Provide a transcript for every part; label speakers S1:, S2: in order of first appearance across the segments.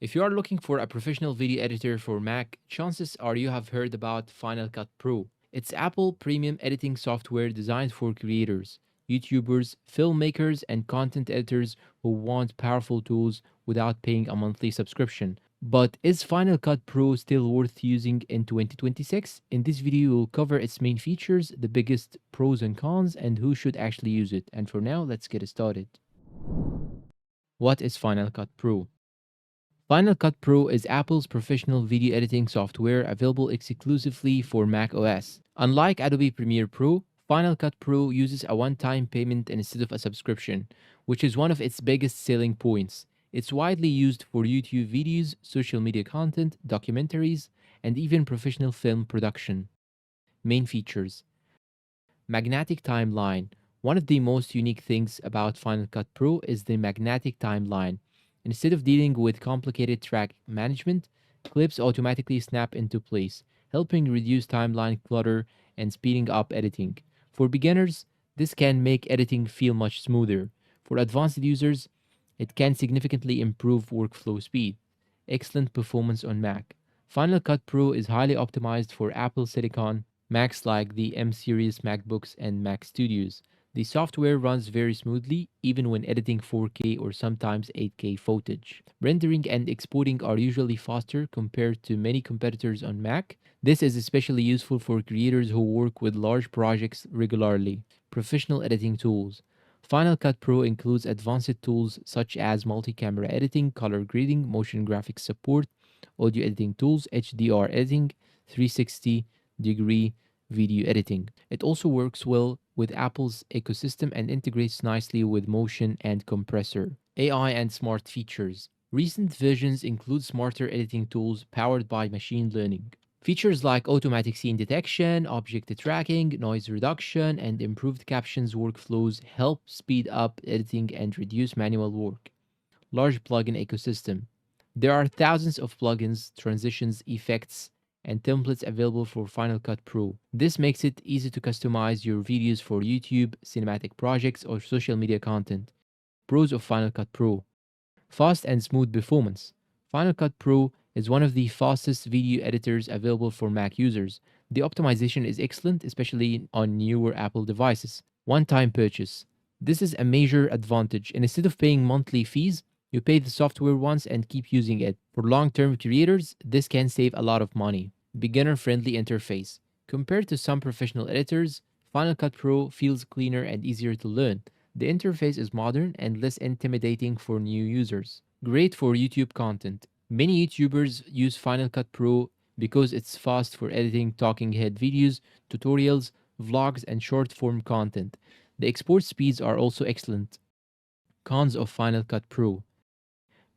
S1: If you are looking for a professional video editor for Mac, chances are you have heard about Final Cut Pro. It's Apple premium editing software designed for creators, YouTubers, filmmakers, and content editors who want powerful tools without paying a monthly subscription. But is Final Cut Pro still worth using in 2026? In this video, we'll cover its main features, the biggest pros and cons, and who should actually use it. And for now, let's get started. What is Final Cut Pro? Final Cut Pro is Apple's professional video editing software available exclusively for Mac OS. Unlike Adobe Premiere Pro, Final Cut Pro uses a one-time payment instead of a subscription, which is one of its biggest selling points. It's widely used for YouTube videos, social media content, documentaries, and even professional film production. Main features: Magnetic Timeline. One of the most unique things about Final Cut Pro is the magnetic timeline. Instead of dealing with complicated track management, clips automatically snap into place, helping reduce timeline clutter and speeding up editing. For beginners, this can make editing feel much smoother. For advanced users, it can significantly improve workflow speed. Excellent performance on Mac. Final Cut Pro is highly optimized for Apple Silicon Macs like the M series MacBooks and Mac Studios. The software runs very smoothly even when editing 4K or sometimes 8K footage. Rendering and exporting are usually faster compared to many competitors on Mac. This is especially useful for creators who work with large projects regularly. Professional editing tools. Final Cut Pro includes advanced tools such as multi-camera editing, color grading, motion graphics support, audio editing tools, HDR editing, 360-degree video editing. It also works well with Apple's ecosystem and integrates nicely with Motion and Compressor. AI and smart features. Recent versions include smarter editing tools powered by machine learning. Features like automatic scene detection, object tracking, noise reduction, and improved captions workflows help speed up editing and reduce manual work. Large plugin ecosystem. There are thousands of plugins, transitions, effects, and templates available for Final Cut Pro. This makes it easy to customize your videos for YouTube, cinematic projects, or social media content. Pros of Final Cut Pro: fast and smooth performance. Final Cut Pro is one of the fastest video editors available for Mac users. The optimization is excellent, especially on newer Apple devices. One-time purchase. This is a major advantage. Instead of paying monthly fees, you pay the software once and keep using it. For long-term creators, this can save a lot of money. Beginner-friendly interface. Compared to some professional editors, Final Cut Pro feels cleaner and easier to learn. The interface is modern and less intimidating for new users. Great for YouTube content. Many YouTubers use Final Cut Pro because it's fast for editing talking head videos, tutorials, vlogs, and short form content. The export speeds are also excellent. Cons of Final Cut Pro: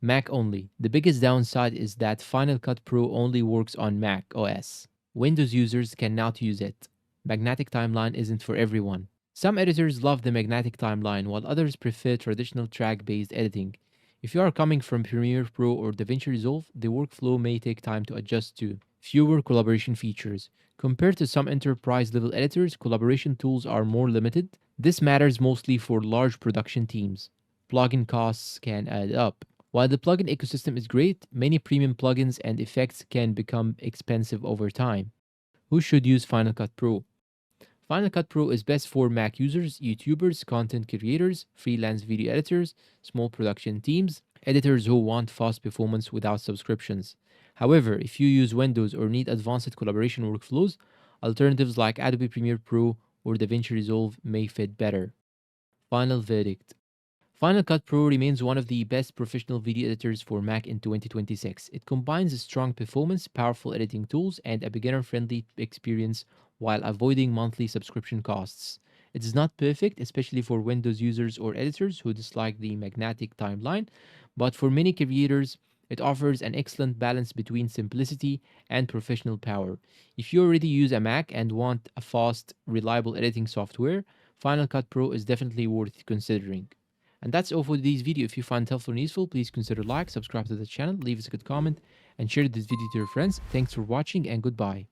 S1: Mac only. The biggest downside is that Final Cut Pro only works on Mac OS. Windows users cannot use it. Magnetic Timeline isn't for everyone. Some editors love the magnetic timeline, while others prefer traditional track-based editing. If you are coming from Premiere Pro or DaVinci Resolve, the workflow may take time to adjust to. Fewer collaboration features. Compared to some enterprise-level editors, collaboration tools are more limited. This matters mostly for large production teams. Plugin costs can add up. While the plugin ecosystem is great, many premium plugins and effects can become expensive over time. Who should use Final Cut Pro? Final Cut Pro is best for Mac users, YouTubers, content creators, freelance video editors, small production teams, editors who want fast performance without subscriptions. However, if you use Windows or need advanced collaboration workflows, alternatives like Adobe Premiere Pro or DaVinci Resolve may fit better. Final verdict: Final Cut Pro remains one of the best professional video editors for Mac in 2026. It combines strong performance, powerful editing tools, and a beginner-friendly experience while avoiding monthly subscription costs. It is not perfect, especially for Windows users or editors who dislike the magnetic timeline, but for many creators, it offers an excellent balance between simplicity and professional power. If you already use a Mac and want a fast, reliable editing software, Final Cut Pro is definitely worth considering. And that's all for today's video. If you find it helpful and useful, please consider like, subscribe to the channel, leave us a good comment, and share this video to your friends. Thanks for watching and goodbye.